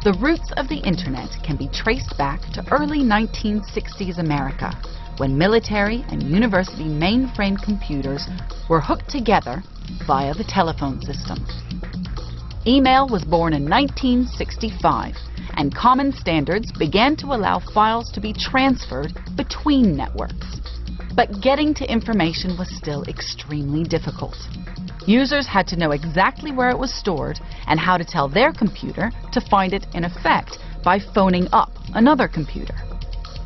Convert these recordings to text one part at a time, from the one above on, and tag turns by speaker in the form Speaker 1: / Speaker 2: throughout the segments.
Speaker 1: The roots of the Internet can be traced back to early 1960s America, when military and university mainframe computers were hooked together via the telephone system. Email was born in 1965, and common standards began to allow files to be transferred between networks. But getting to information was still extremely difficult. Users had to know exactly where it was stored and how to tell their computer to find it, in effect, by phoning up another computer.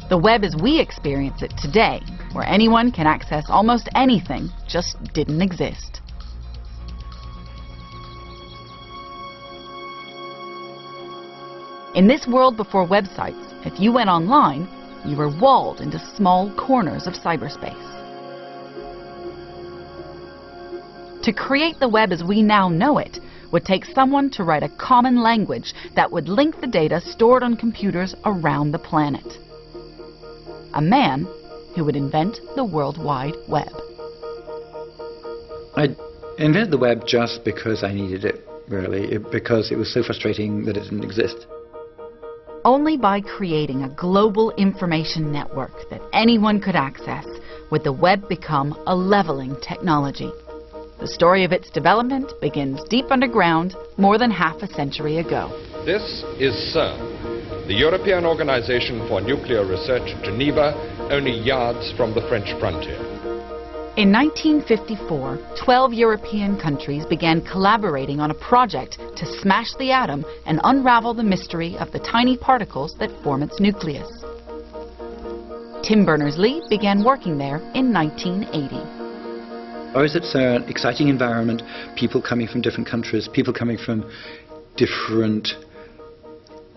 Speaker 1: The web as we experience it today, where anyone can access almost anything, just didn't exist. In this world before websites, if you went online, you were walled into small corners of cyberspace. To create the web as we now know it would take someone to write a common language that would link the data stored on computers around the planet. A man who would invent the World Wide Web.
Speaker 2: I invented the web just because I needed it, really, because it was so frustrating that it didn't exist.
Speaker 1: Only by creating a global information network that anyone could access would the web become a leveling technology. The story of its development begins deep underground more than half a century ago.
Speaker 3: This is CERN, the European Organization for Nuclear Research at Geneva, only yards from the French frontier.
Speaker 1: In 1954, 12 European countries began collaborating on a project to smash the atom and unravel the mystery of the tiny particles that form its nucleus. Tim Berners-Lee began working there in 1980.
Speaker 2: I was at CERN, exciting environment, people coming from different countries, people coming from different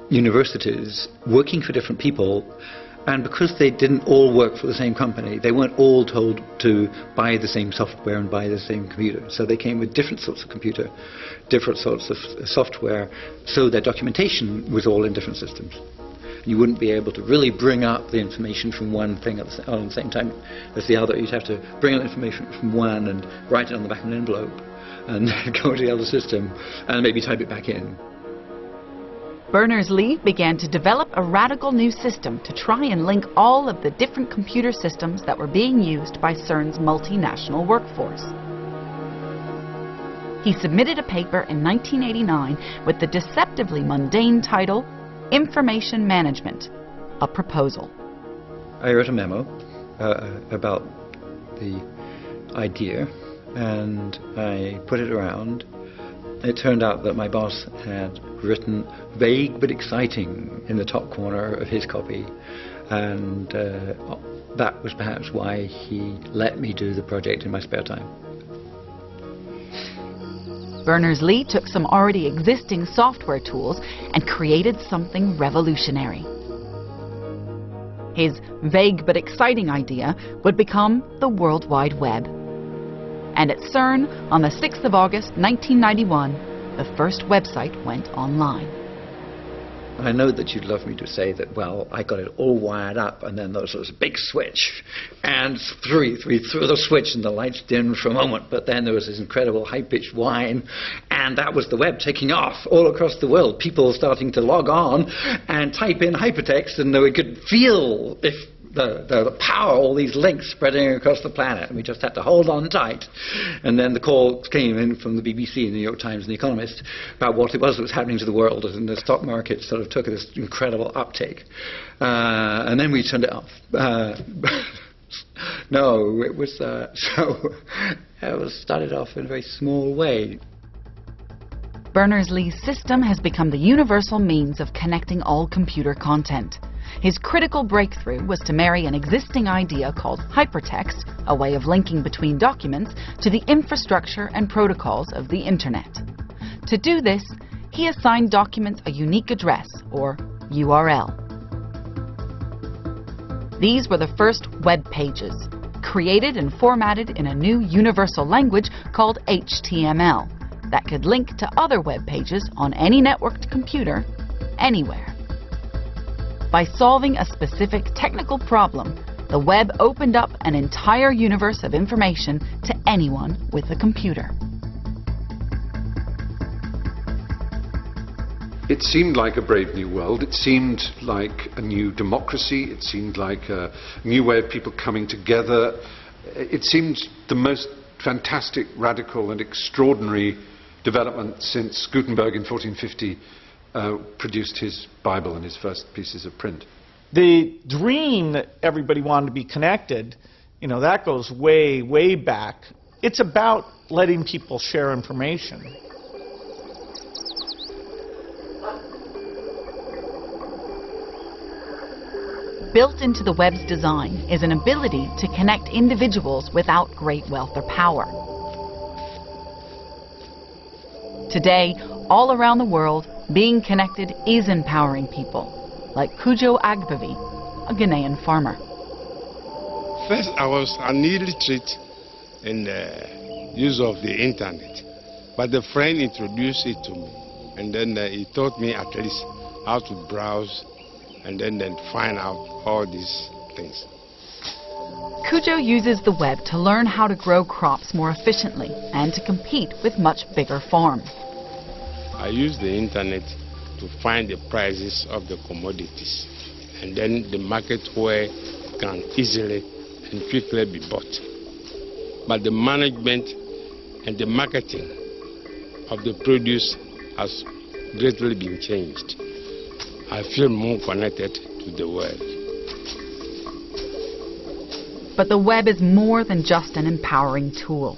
Speaker 2: universities, working for different people, and because they didn't all work for the same company, they weren't all told to buy the same software and buy the same computer. So they came with different sorts of computer, different sorts of software, so their documentation was all in different systems. You wouldn't be able to really bring up the information from one thing at the same time as the other. You'd have to bring up information from one and write it on the back of an envelope and go to the other system and maybe type it back in.
Speaker 1: Berners-Lee began to develop a radical new system to try and link all of the different computer systems that were being used by CERN's multinational workforce. He submitted a paper in 1989 with the deceptively mundane title, Information Management, a Proposal.
Speaker 2: I wrote a memo about the idea and I put it around. It turned out that my boss had written vague but exciting in the top corner of his copy, and that was perhaps why he let me do the project in my spare time.
Speaker 1: Berners-Lee took some already existing software tools and created something revolutionary. His vague but exciting idea would become the World Wide Web. And at CERN, on the 6th of August, 1991, the first website went online.
Speaker 2: I know that you'd love me to say that, well, I got it all wired up and then there was this big switch and we threw the switch and the lights dimmed for a moment, but then there was this incredible high-pitched whine and that was the web taking off all across the world, people starting to log on and type in hypertext, and we could feel if the power, all these links spreading across the planet, and we just had to hold on tight. And then the call came in from the BBC, the New York Times, and the Economist about what it was that was happening to the world, and the stock market sort of took this incredible uptake. And then we turned it off. No, it was started off in a very small way.
Speaker 1: Berners-Lee's system has become the universal means of connecting all computer content. His critical breakthrough was to marry an existing idea called hypertext, a way of linking between documents, to the infrastructure and protocols of the Internet. To do this, he assigned documents a unique address, or URL. These were the first web pages, created and formatted in a new universal language called HTML, that could link to other web pages on any networked computer, anywhere. By solving a specific technical problem, the web opened up an entire universe of information to anyone with a computer.
Speaker 4: It seemed like a brave new world. It seemed like a new democracy. It seemed like a new way of people coming together. It seemed the most fantastic, radical and extraordinary development since Gutenberg in 1450 produced his Bible and his first pieces of print.
Speaker 5: The dream that everybody wanted to be connected, you know, that goes way, way back. It's about letting people share information.
Speaker 1: Built into the web's design is an ability to connect individuals without great wealth or power. Today, all around the world, being connected is empowering people, like Kujo Agbavi, a Ghanaian farmer.
Speaker 6: First, I was an illiterate in the use of the internet, but a friend introduced it to me, and then he taught me at least how to browse and then find out all these things.
Speaker 1: Kujo uses the web to learn how to grow crops more efficiently and to compete with much bigger farms.
Speaker 6: I use the internet to find the prices of the commodities and then the market where it can easily and quickly be bought. But the management and the marketing of the produce has greatly been changed. I feel more connected to the world.
Speaker 1: But the web is more than just an empowering tool.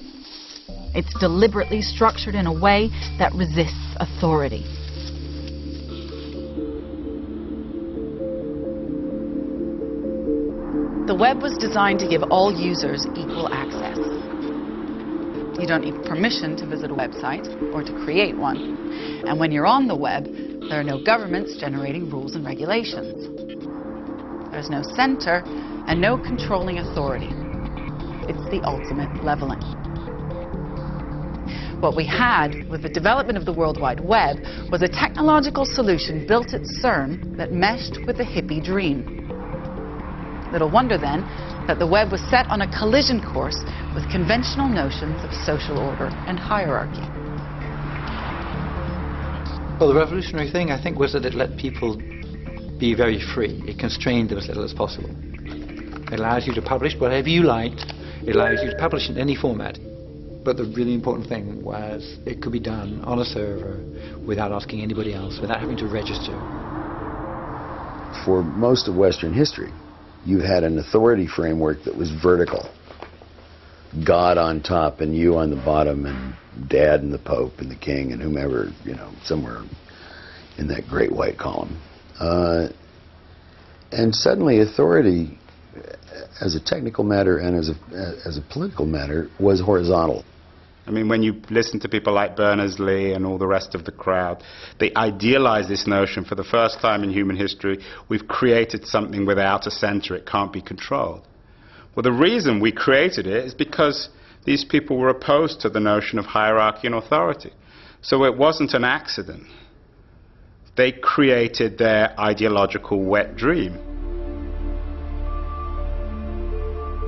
Speaker 1: It's deliberately structured in a way that resists authority. The web was designed to give all users equal access. You don't need permission to visit a website or to create one. And when you're on the web, there are no governments generating rules and regulations. There's no center and no controlling authority. It's the ultimate leveling. What we had with the development of the World Wide Web was a technological solution built at CERN that meshed with the hippie dream. Little wonder then that the web was set on a collision course with conventional notions of social order and hierarchy.
Speaker 2: Well, the revolutionary thing, I think, was that it let people be very free. It constrained them as little as possible. It allows you to publish whatever you like. It allows you to publish in any format. But the really important thing was it could be done on a server without asking anybody else, without having to register.
Speaker 7: For most of Western history, you had an authority framework that was vertical. God on top and you on the bottom, and Dad and the Pope and the King and whomever, you know, somewhere in that great white column. And suddenly authority, as a technical matter and as a political matter, was horizontal.
Speaker 8: I mean, when you listen to people like Berners-Lee and all the rest of the crowd, they idealize this notion. For the first time in human history, we've created something without a center. It can't be controlled. Well, the reason we created it is because these people were opposed to the notion of hierarchy and authority. So it wasn't an accident. They created their ideological wet dream.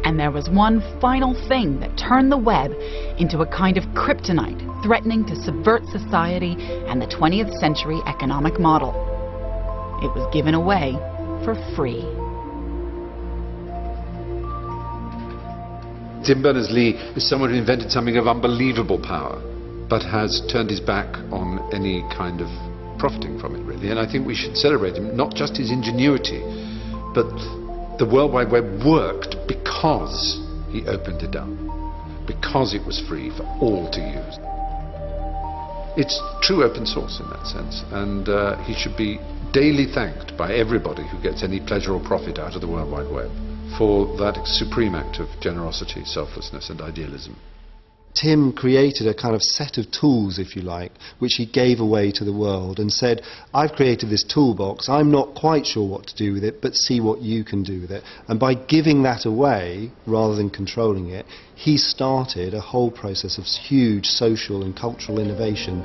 Speaker 1: And there was one final thing that turned the web into a kind of kryptonite, threatening to subvert society and the 20th century economic model. It was given away for free.
Speaker 4: Tim Berners-Lee is someone who invented something of unbelievable power, but has turned his back on any kind of profiting from it, really. And I think we should celebrate him, not just his ingenuity, but the World Wide Web worked because he opened it up, because it was free for all to use. It's true open source in that sense, and he should be daily thanked by everybody who gets any pleasure or profit out of the World Wide Web for that supreme act of generosity, selflessness and idealism.
Speaker 9: Tim created a kind of set of tools, if you like, which he gave away to the world and said, I've created this toolbox, I'm not quite sure what to do with it, but see what you can do with it. And by giving that away, rather than controlling it, he started a whole process of huge social and cultural innovation.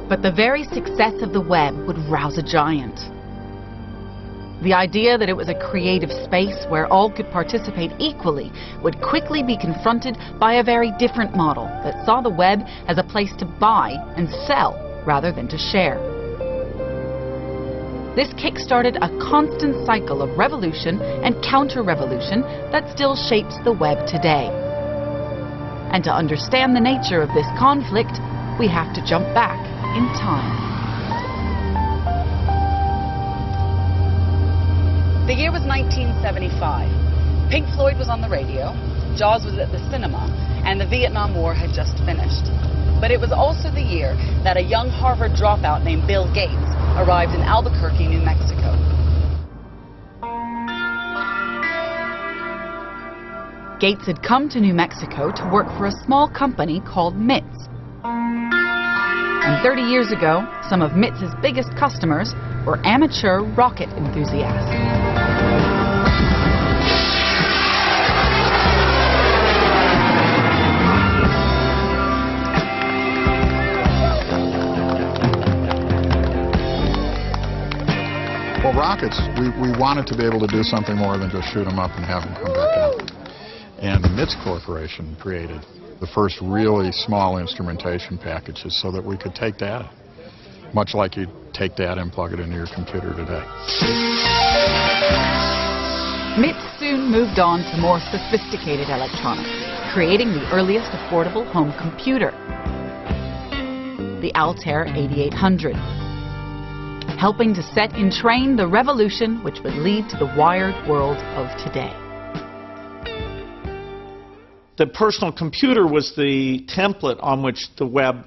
Speaker 1: But the very success of the web would rouse a giant. The idea that it was a creative space where all could participate equally would quickly be confronted by a very different model that saw the web as a place to buy and sell rather than to share. This kick-started a constant cycle of revolution and counter-revolution that still shapes the web today. And to understand the nature of this conflict, we have to jump back in time. The year was 1975. Pink Floyd was on the radio, Jaws was at the cinema, and the Vietnam War had just finished. But it was also the year that a young Harvard dropout named Bill Gates arrived in Albuquerque, New Mexico. Gates had come to New Mexico to work for a small company called MITS. And 30 years ago, some of MITS's biggest customers were amateur rocket enthusiasts.
Speaker 10: Well, rockets, we wanted to be able to do something more than just shoot them up and have them come back down. And the MITS Corporation created the first really small instrumentation packages so that we could take data, much like you take data and plug it into your computer today.
Speaker 1: MITS soon moved on to more sophisticated electronics, creating the earliest affordable home computer, the Altair 8800, helping to set in train the revolution which would lead to the wired world of today.
Speaker 5: The personal computer was the template on which the web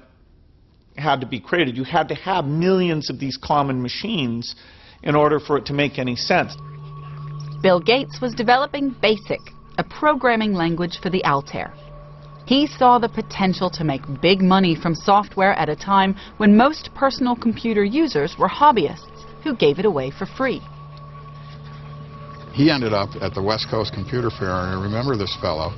Speaker 5: had to be created. You had to have millions of these common machines in order for it to make any sense.
Speaker 1: Bill Gates was developing BASIC, a programming language for the Altair. He saw the potential to make big money from software at a time when most personal computer users were hobbyists who gave it away for free.
Speaker 10: He ended up at the West Coast Computer Fair, and I remember this fellow.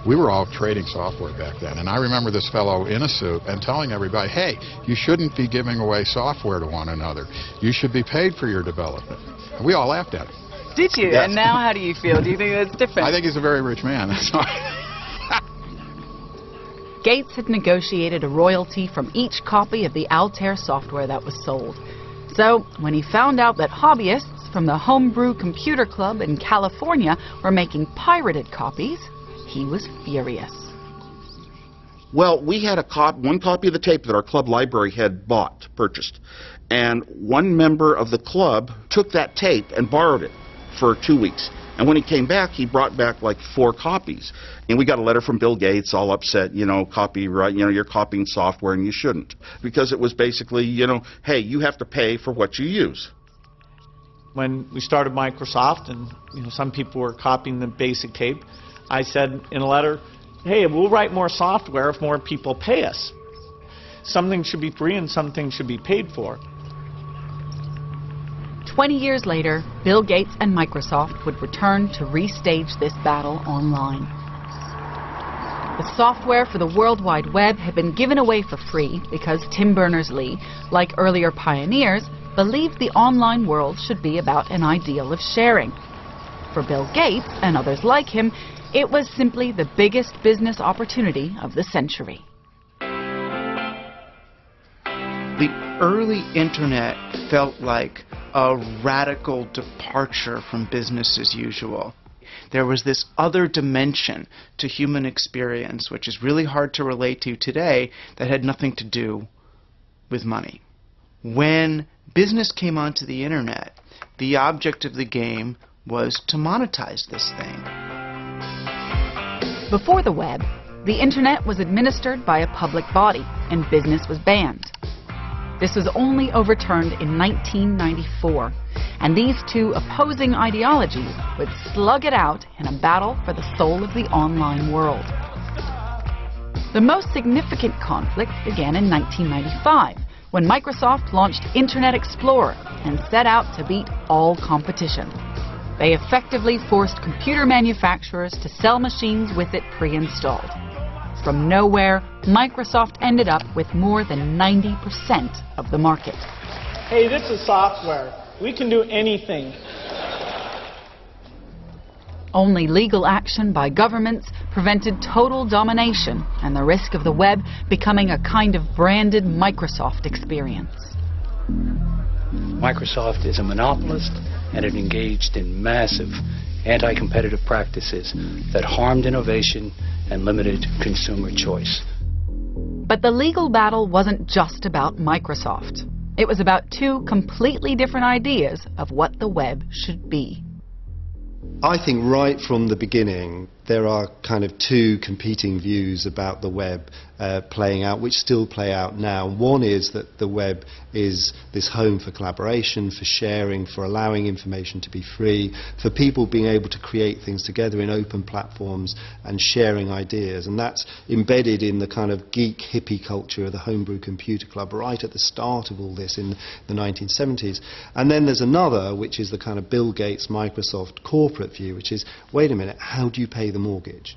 Speaker 10: We were all trading software back then, and I remember this fellow in a suit and telling everybody, hey, you shouldn't be giving away software to one another. You should be paid for your development. And we all laughed at him.
Speaker 1: Did you?
Speaker 10: Yes.
Speaker 1: And now how do you feel? Do you think it's different?
Speaker 10: I think he's a very rich man. That's why.
Speaker 1: Gates had negotiated a royalty from each copy of the Altair software that was sold. So when he found out that hobbyists from the Homebrew Computer Club in California were making pirated copies, he was furious.
Speaker 11: Well, we had one copy of the tape that our club library had purchased, and one member of the club took that tape and borrowed it for 2 weeks. And when he came back, he brought back like 4 copies. And we got a letter from Bill Gates, all upset, copyright, you're copying software and you shouldn't. Because it was basically, hey, you have to pay for what you use.
Speaker 5: When we started Microsoft and some people were copying the BASIC tape, I said in a letter, hey, we'll write more software if more people pay us. Something should be free and something should be paid for.
Speaker 1: 20 years later, Bill Gates and Microsoft would return to restage this battle online. The software for the World Wide Web had been given away for free because Tim Berners-Lee, like earlier pioneers, believed the online world should be about an ideal of sharing. For Bill Gates and others like him, it was simply the biggest business opportunity of the century.
Speaker 12: The early internet felt like a radical departure from business as usual. There was this other dimension to human experience, which is really hard to relate to today, that had nothing to do with money. When business came onto the internet, the object of the game was to monetize this thing.
Speaker 1: Before the web, the internet was administered by a public body and business was banned. This was only overturned in 1994, and these two opposing ideologies would slug it out in a battle for the soul of the online world. The most significant conflict began in 1995, when Microsoft launched Internet Explorer and set out to beat all competition. They effectively forced computer manufacturers to sell machines with it pre-installed. From nowhere, Microsoft ended up with more than 90% of the market.
Speaker 5: Hey, this is software. We can do anything.
Speaker 1: Only legal action by governments prevented total domination and the risk of the web becoming a kind of branded Microsoft experience.
Speaker 13: Microsoft is a monopolist, and it engaged in massive anti-competitive practices that harmed innovation and limited consumer choice.
Speaker 1: But the legal battle wasn't just about Microsoft. It was about two completely different ideas of what the web should be.
Speaker 9: I think right from the beginning there are kind of two competing views about the web playing out, which still play out now. One is that the web is this home for collaboration, for sharing, for allowing information to be free, for people being able to create things together in open platforms and sharing ideas. And that's embedded in the kind of geek hippie culture of the homebrew computer club right at the start of all this in the 1970s. And then there's another, which is the kind of Bill Gates, Microsoft corporate view, which is, wait a minute, how do you pay the mortgage?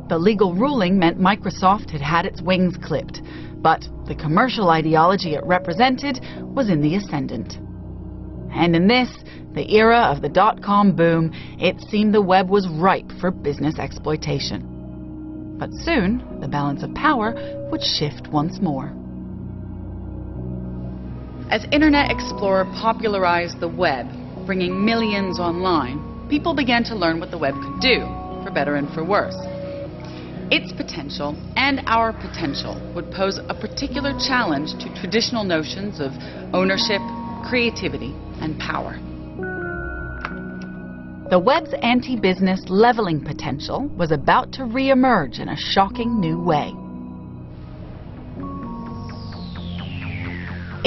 Speaker 1: The legal ruling meant Microsoft had had its wings clipped, but the commercial ideology it represented was in the ascendant. And in this, the era of the dot-com boom, it seemed the web was ripe for business exploitation. But soon, the balance of power would shift once more. As Internet Explorer popularized the web, bringing millions online, people began to learn what the web could do, for better and for worse. Its potential and our potential would pose a particular challenge to traditional notions of ownership, creativity, and power. The web's anti-business leveling potential was about to re-emerge in a shocking new way.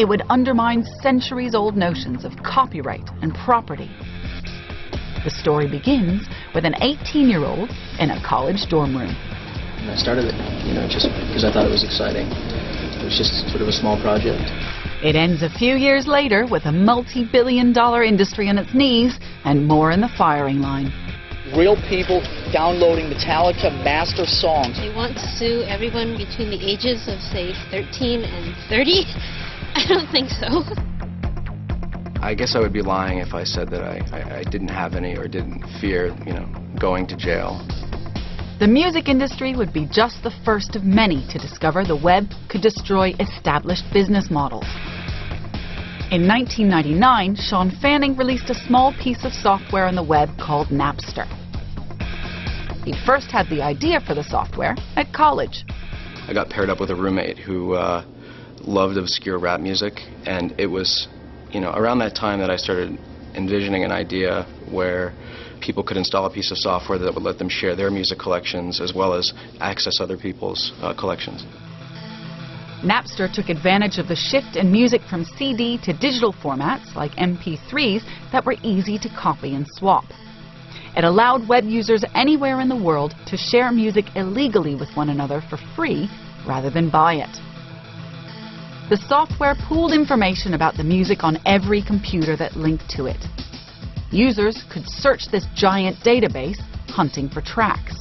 Speaker 1: It would undermine centuries-old notions of copyright and property. The story begins with an 18-year-old in a college dorm room.
Speaker 14: I started it, just because I thought it was exciting. It was just sort of a small project.
Speaker 1: It ends a few years later with a multi-billion-dollar industry on its knees and more in the firing line.
Speaker 15: Real people downloading Metallica master songs.
Speaker 16: They want to sue everyone between the ages of, say, 13 and 30? I don't think so.
Speaker 17: I guess I would be lying if I said that I didn't have any or didn't fear, going to jail.
Speaker 1: The music industry would be just the first of many to discover the web could destroy established business models. In 1999, Sean Fanning released a small piece of software on the web called Napster. He first had the idea for the software at college.
Speaker 17: I got paired up with a roommate who loved obscure rap music, and it was, around that time that I started envisioning an idea where people could install a piece of software that would let them share their music collections as well as access other people's collections.
Speaker 1: Napster took advantage of the shift in music from CD to digital formats like MP3s that were easy to copy and swap. It allowed web users anywhere in the world to share music illegally with one another for free rather than buy it. The software pooled information about the music on every computer that linked to it. Users could search this giant database, hunting for tracks.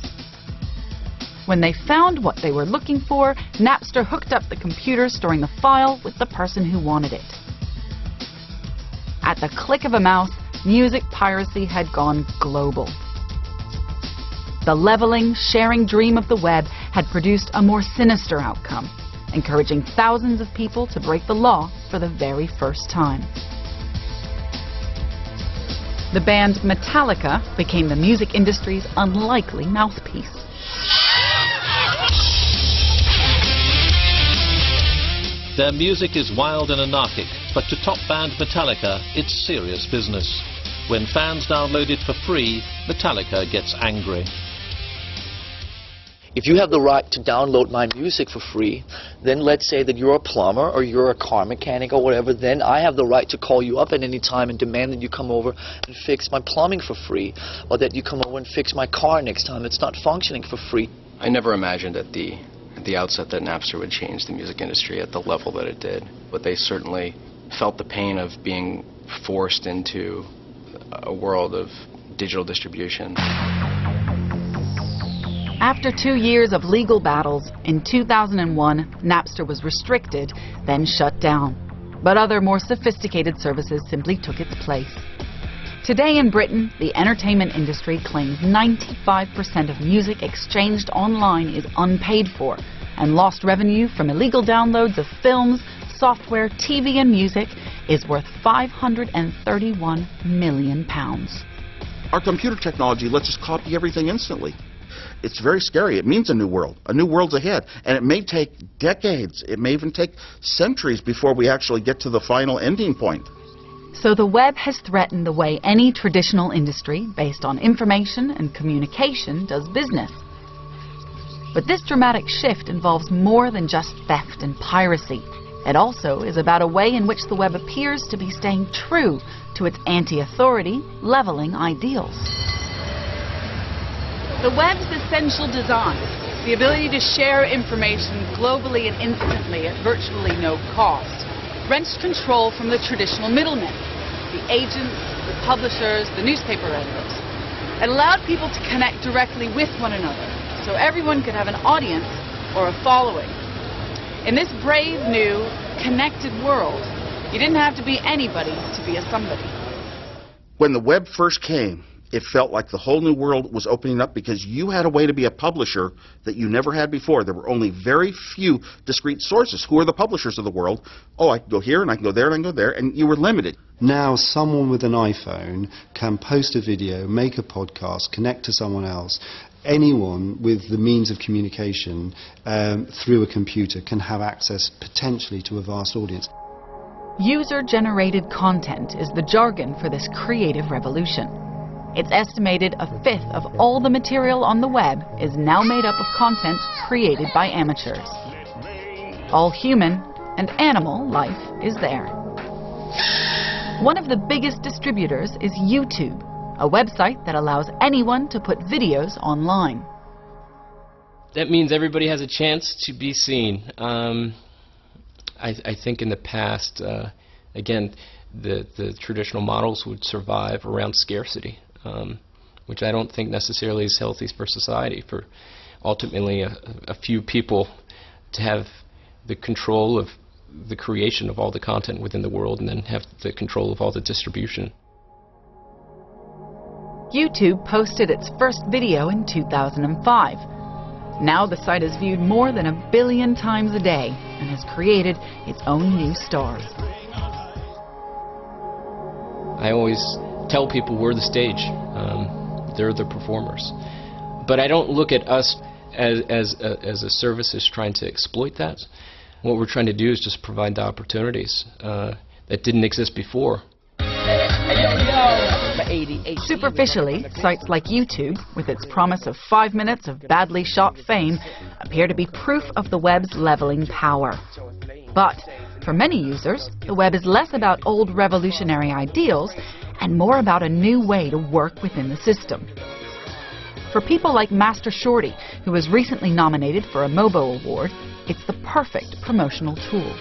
Speaker 1: When they found what they were looking for, Napster hooked up the computer storing the file with the person who wanted it. At the click of a mouse, music piracy had gone global. The leveling, sharing dream of the web had produced a more sinister outcome, encouraging thousands of people to break the law for the very first time. The band Metallica became the music industry's unlikely mouthpiece.
Speaker 18: Their music is wild and anarchic, but to top band Metallica, it's serious business. When fans download it for free, Metallica gets angry.
Speaker 15: If you have the right to download my music for free, then let's say that you're a plumber or you're a car mechanic or whatever, then I have the right to call you up at any time and demand that you come over and fix my plumbing for free, or that you come over and fix my car next time it's not functioning for free.
Speaker 17: I never imagined at the outset that Napster would change the music industry at the level that it did, but they certainly felt the pain of being forced into a world of digital distribution.
Speaker 1: After 2 years of legal battles, in 2001, Napster was restricted, then shut down. But other more sophisticated services simply took its place. Today in Britain, the entertainment industry claims 95% of music exchanged online is unpaid for, and lost revenue from illegal downloads of films, software, TV and music is worth £531 million.
Speaker 11: Our computer technology lets us copy everything instantly. It's very scary. It means a new world. A new world's ahead. And it may take decades. It may even take centuries before we actually get to the final ending point.
Speaker 1: So the web has threatened the way any traditional industry based on information and communication does business. But this dramatic shift involves more than just theft and piracy. It also is about a way in which the web appears to be staying true to its anti-authority, leveling ideals.
Speaker 19: The web's essential design, the ability to share information globally and instantly at virtually no cost, wrenched control from the traditional middlemen, the agents, the publishers, the newspaper editors. It allowed people to connect directly with one another, so everyone could have an audience or a following. In this brave, new, connected world, you didn't have to be anybody to be a somebody.
Speaker 11: When the web first came, it felt like the whole new world was opening up because you had a way to be a publisher that you never had before. There were only very few discrete sources. Who are the publishers of the world? Oh, I can go here, and I can go there, and I can go there, and you were limited.
Speaker 9: Now someone with an iPhone can post a video, make a podcast, connect to someone else. Anyone with the means of communication through a computer can have access potentially to a vast audience.
Speaker 1: User-generated content is the jargon for this creative revolution. It's estimated a fifth of all the material on the web is now made up of content created by amateurs. All human and animal life is there. One of the biggest distributors is YouTube, a website that allows anyone to put videos online.
Speaker 20: That means everybody has a chance to be seen. I think in the past, again, the traditional models would survive around scarcity, which I don't think necessarily is healthy for society, for ultimately a few people to have the control of the creation of all the content within the world and then have the control of all the distribution.
Speaker 1: YouTube posted its first video in 2005. Now the site is viewed more than 1 billion times a day and has created its own new stars.
Speaker 20: I always tell people we're the stage. They're the performers. But I don't look at us as a service that's trying to exploit that. What we're trying to do is just provide the opportunities that didn't exist before.
Speaker 1: Superficially, sites like YouTube, with its promise of 5 minutes of badly shot fame, appear to be proof of the web's leveling power. But for many users, the web is less about old revolutionary ideals and more about a new way to work within the system. For people like Master Shorty, who was recently nominated for a MOBO award, it's the perfect promotional tool.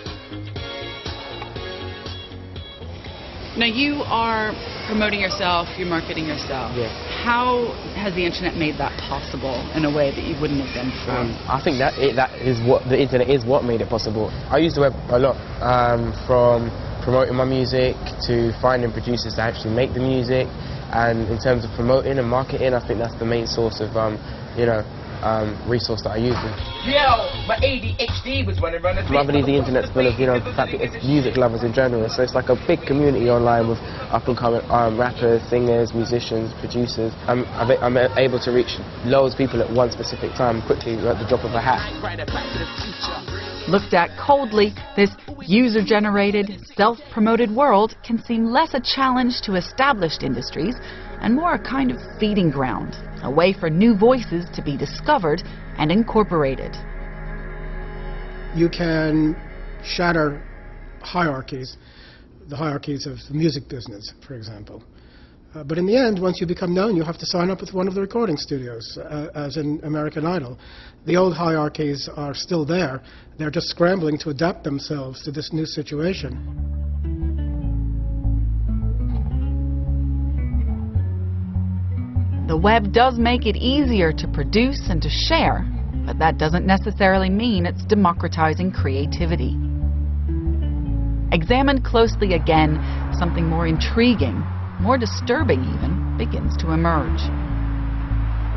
Speaker 19: Now you are promoting yourself, you're marketing yourself.
Speaker 21: Yeah.
Speaker 19: How has the internet made that possible in a way that you wouldn't have done before?
Speaker 21: I think that is what the internet is what made it possible. I use the web a lot, from promoting my music to finding producers to actually make the music, and in terms of promoting and marketing, I think that's the main source of resource that I use.
Speaker 22: My ADHD was running around.
Speaker 21: I believe the internet's full of, it's music lovers in general, so it's like a big community online with up-and-coming rappers, singers, musicians, producers. I'm able to reach loads of people at one specific time, quickly, at the drop of a hat.
Speaker 1: Looked at coldly, this user-generated, self-promoted world can seem less a challenge to established industries and more a kind of feeding ground, a way for new voices to be discovered and incorporated.
Speaker 23: You can shatter hierarchies, the hierarchies of the music business, for example. But in the end, once you become known, you have to sign up with one of the recording studios, as in American Idol. The old hierarchies are still there. They're just scrambling to adapt themselves to this new situation.
Speaker 1: The web does make it easier to produce and to share, but that doesn't necessarily mean it's democratizing creativity. Examined closely again, something more intriguing, more disturbing even, begins to emerge.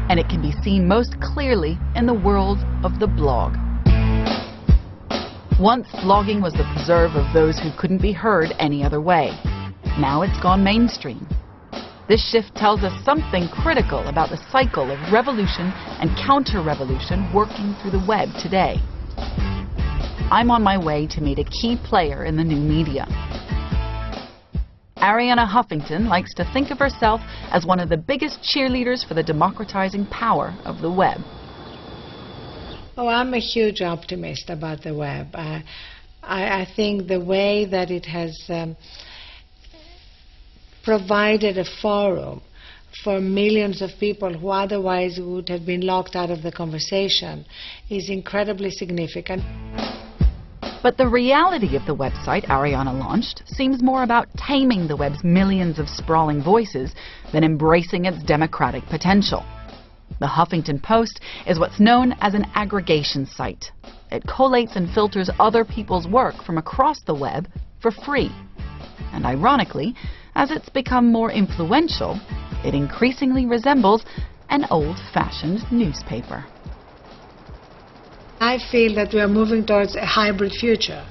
Speaker 1: And it can be seen most clearly in the world of the blog. Once blogging was the preserve of those who couldn't be heard any other way. Now it's gone mainstream. This shift tells us something critical about the cycle of revolution and counter-revolution working through the web today. I'm on my way to meet a key player in the new media. Arianna Huffington likes to think of herself as one of the biggest cheerleaders for the democratizing power of the web.
Speaker 2: Oh, I'm a huge optimist about the web. I think the way that it has provided a forum for millions of people who otherwise would have been locked out of the conversation is incredibly significant.
Speaker 1: But the reality of the website Arianna launched seems more about taming the web's millions of sprawling voices than embracing its democratic potential. The Huffington Post is what's known as an aggregation site. It collates and filters other people's work from across the web for free. And ironically, as it's become more influential, it increasingly resembles an old-fashioned newspaper.
Speaker 2: I feel that we are moving towards a hybrid future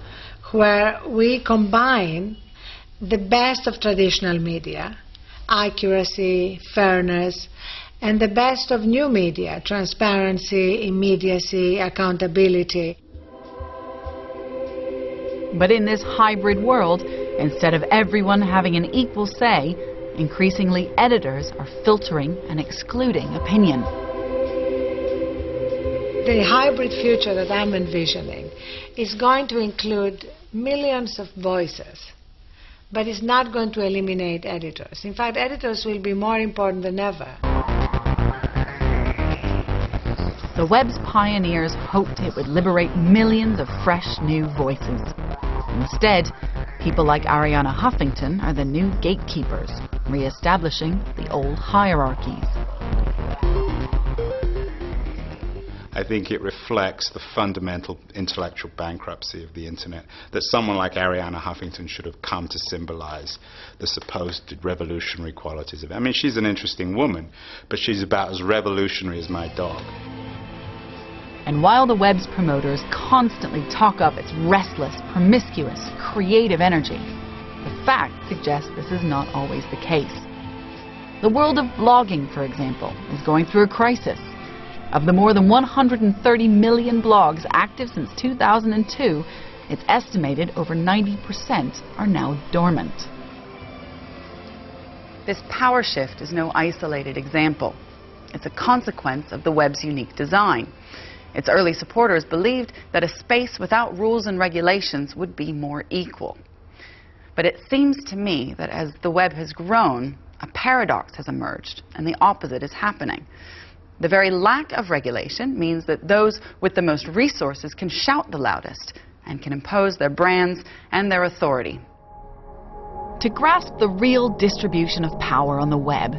Speaker 2: where we combine the best of traditional media, accuracy, fairness, and the best of new media, transparency, immediacy, accountability.
Speaker 1: But in this hybrid world, instead of everyone having an equal say, increasingly editors are filtering and excluding opinion.
Speaker 2: The hybrid future that I'm envisioning is going to include millions of voices, but it's not going to eliminate editors. In fact, editors will be more important than ever.
Speaker 1: The web's pioneers hoped it would liberate millions of fresh new voices. Instead, people like Arianna Huffington are the new gatekeepers, re-establishing the old hierarchies.
Speaker 8: I think it reflects the fundamental intellectual bankruptcy of the internet, that someone like Arianna Huffington should have come to symbolize the supposed revolutionary qualities of it. I mean, she's an interesting woman, but she's about as revolutionary as my dog.
Speaker 1: And while the web's promoters constantly talk up its restless, promiscuous, creative energy, the facts suggest this is not always the case. The world of blogging, for example, is going through a crisis. Of the more than 130 million blogs active since 2002, it's estimated over 90% are now dormant. This power shift is no isolated example. It's a consequence of the web's unique design. Its early supporters believed that a space without rules and regulations would be more equal. But it seems to me that as the web has grown, a paradox has emerged, and the opposite is happening. The very lack of regulation means that those with the most resources can shout the loudest and can impose their brands and their authority. To grasp the real distribution of power on the web,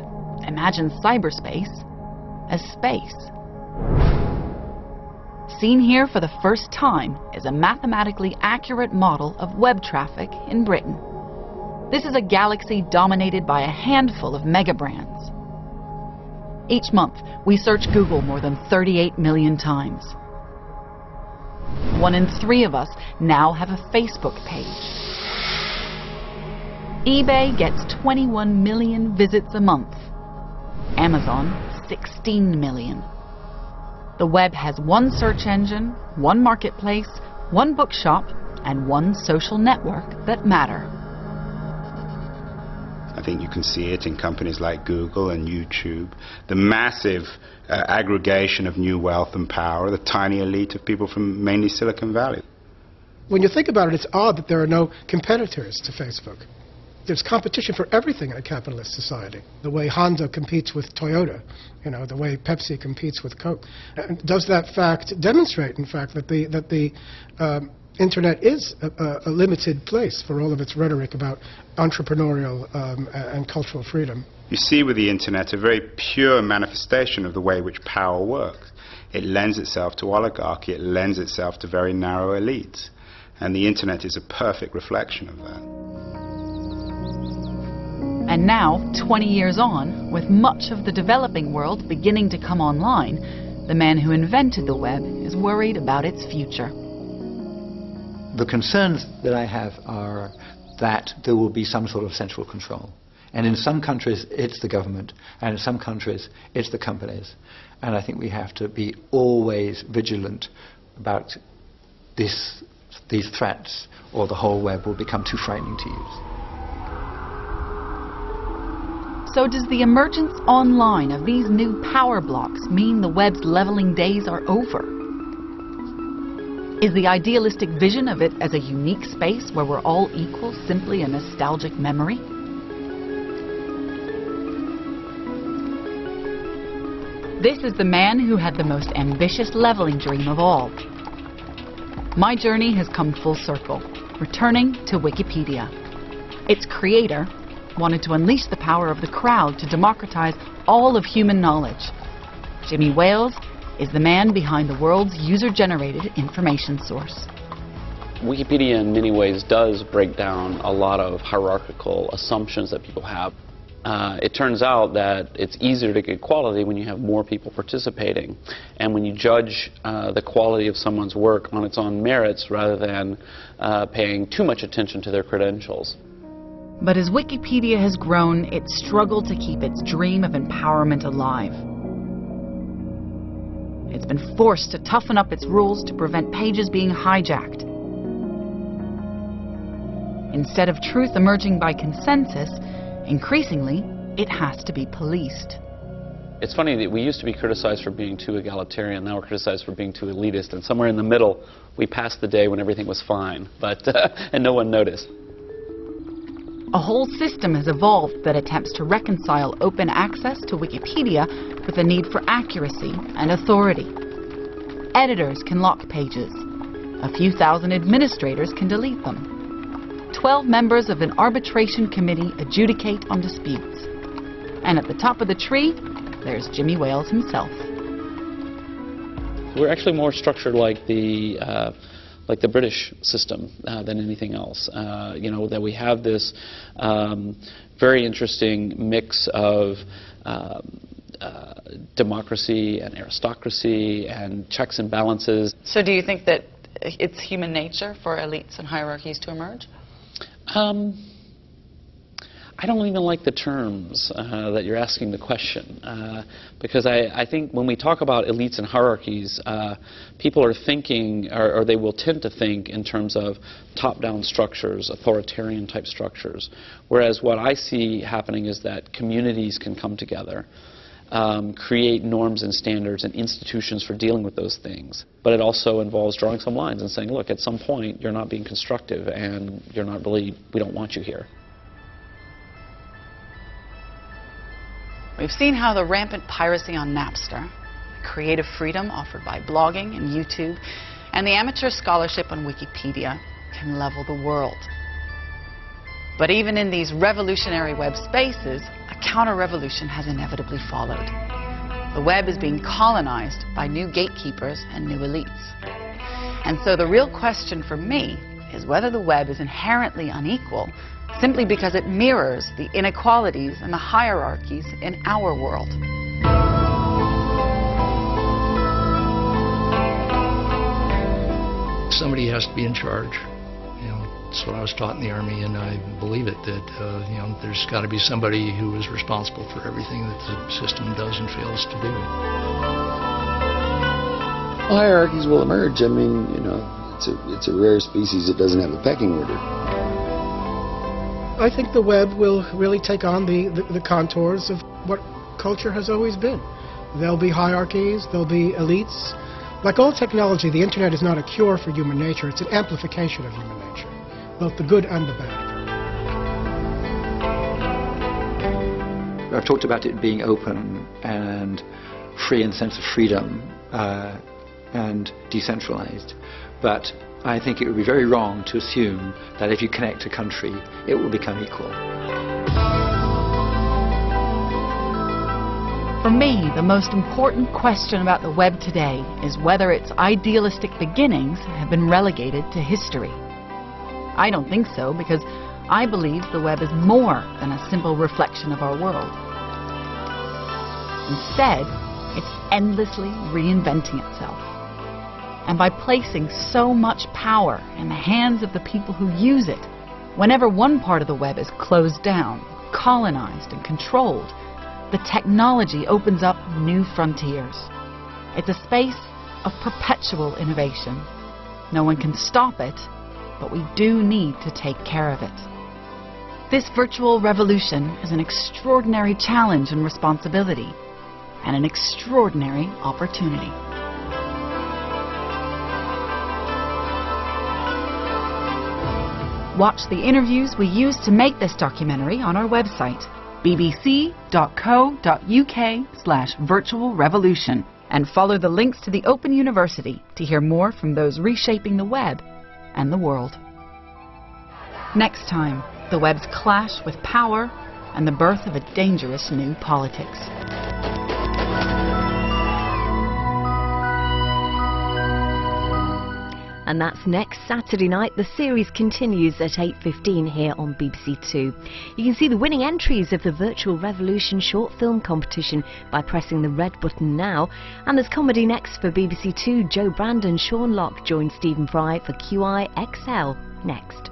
Speaker 1: imagine cyberspace as space. Seen here for the first time is a mathematically accurate model of web traffic in Britain. This is a galaxy dominated by a handful of mega brands. Each month, we search Google more than 38 million times. 1 in 3 of us now have a Facebook page. eBay gets 21 million visits a month. Amazon, 16 million. The web has 1 search engine, 1 marketplace, 1 bookshop, and 1 social network that matter.
Speaker 8: I think you can see it in companies like Google and YouTube, the massive aggregation of new wealth and power, the tiny elite of people from mainly Silicon Valley.
Speaker 23: When you think about it, it's odd that there are no competitors to Facebook. There's competition for everything in a capitalist society. The way Honda competes with Toyota, the way Pepsi competes with Coke. And does that fact demonstrate, in fact, that the Internet is a limited place for all of its rhetoric about entrepreneurial and cultural freedom?
Speaker 8: You see with the Internet a very pure manifestation of the way in which power works. It lends itself to oligarchy, it lends itself to very narrow elites. And the Internet is a perfect reflection of that.
Speaker 1: And now, 20 years on, with much of the developing world beginning to come online, the man who invented the web is worried about its future.
Speaker 3: The concerns that I have are that there will be some sort of central control. And in some countries, it's the government, and in some countries, it's the companies. And I think we have to be always vigilant about these threats, or the whole web will become too frightening to use.
Speaker 1: So does the emergence online of these new power blocks mean the web's leveling days are over? Is the idealistic vision of it as a unique space where we're all equal simply a nostalgic memory? This is the man who had the most ambitious leveling dream of all. My journey has come full circle, returning to Wikipedia. Its creator wanted to unleash the power of the crowd to democratize all of human knowledge. Jimmy Wales is the man behind the world's user-generated information source.
Speaker 6: Wikipedia in many ways does break down a lot of hierarchical assumptions that people have. It turns out that it's easier to get quality when you have more people participating, and when you judge the quality of someone's work on its own merits rather than paying too much attention to their credentials.
Speaker 1: But as Wikipedia has grown, it's struggled to keep its dream of empowerment alive. It's been forced to toughen up its rules to prevent pages being hijacked. Instead of truth emerging by consensus, increasingly, it has to be policed.
Speaker 6: It's funny that we used to be criticized for being too egalitarian, now we're criticized for being too elitist, and somewhere in the middle, we passed the day when everything was fine, but and no one noticed.
Speaker 1: A whole system has evolved that attempts to reconcile open access to Wikipedia with the need for accuracy and authority. Editors can lock pages. A few thousand administrators can delete them. 12 members of an arbitration committee adjudicate on disputes. And at the top of the tree, there's Jimmy Wales himself.
Speaker 6: We're actually more structured like the British system than anything else. You know, that we have this very interesting mix of democracy and aristocracy and checks and balances.
Speaker 19: So do you think that it's human nature for elites and hierarchies to emerge?
Speaker 6: I don't even like the terms that you're asking the question, because I think when we talk about elites and hierarchies, people are thinking, or they will tend to think in terms of top-down structures, authoritarian type structures, whereas what I see happening is that communities can come together, create norms and standards and institutions for dealing with those things. But it also involves drawing some lines and saying, look, at some point you're not being constructive and you're not really, we don't want you here.
Speaker 19: We've seen how the rampant piracy on Napster, creative freedom offered by blogging and YouTube, and the amateur scholarship on Wikipedia can level the world. But even in these revolutionary web spaces, a counter-revolution has inevitably followed. The web is being colonized by new gatekeepers and new elites. And so the real question for me is whether the web is inherently unequal simply because it mirrors the inequalities and the hierarchies in our world.
Speaker 7: Somebody has to be in charge. You know, that's what I was taught in the Army, and I believe it, that you know, there's got to be somebody who is responsible for everything that the system does and fails to do.
Speaker 24: Well, hierarchies will emerge. I mean, you know, it's a rare species that doesn't have a pecking order.
Speaker 23: I think the web will really take on the contours of what culture has always been. There'll be hierarchies, there'll be elites. Like all technology, the internet is not a cure for human nature, it's an amplification of human nature, both the good and the bad.
Speaker 3: I've talked about it being open and free in the sense of freedom and decentralized, but I think it would be very wrong to assume that if you connect a country, it will become equal.
Speaker 1: For me, the most important question about the web today is whether its idealistic beginnings have been relegated to history. I don't think so, because I believe the web is more than a simple reflection of our world. Instead, it's endlessly reinventing itself. And by placing so much power in the hands of the people who use it, whenever one part of the web is closed down, colonized, and controlled, the technology opens up new frontiers. It's a space of perpetual innovation. No one can stop it, but we do need to take care of it. This virtual revolution is an extraordinary challenge and responsibility, and an extraordinary opportunity. Watch the interviews we used to make this documentary on our website, bbc.co.uk/virtualrevolution, and follow the links to the Open University to hear more from those reshaping the web and the world. Next time, the web's clash with power and the birth of a dangerous new politics.
Speaker 4: And that's next Saturday night. The series continues at 8:15 here on BBC Two. You can see the winning entries of the Virtual Revolution short film competition by pressing the red button now. And there's comedy next for BBC Two. Joe Brandon, Sean Locke joins Stephen Fry for QI XL next.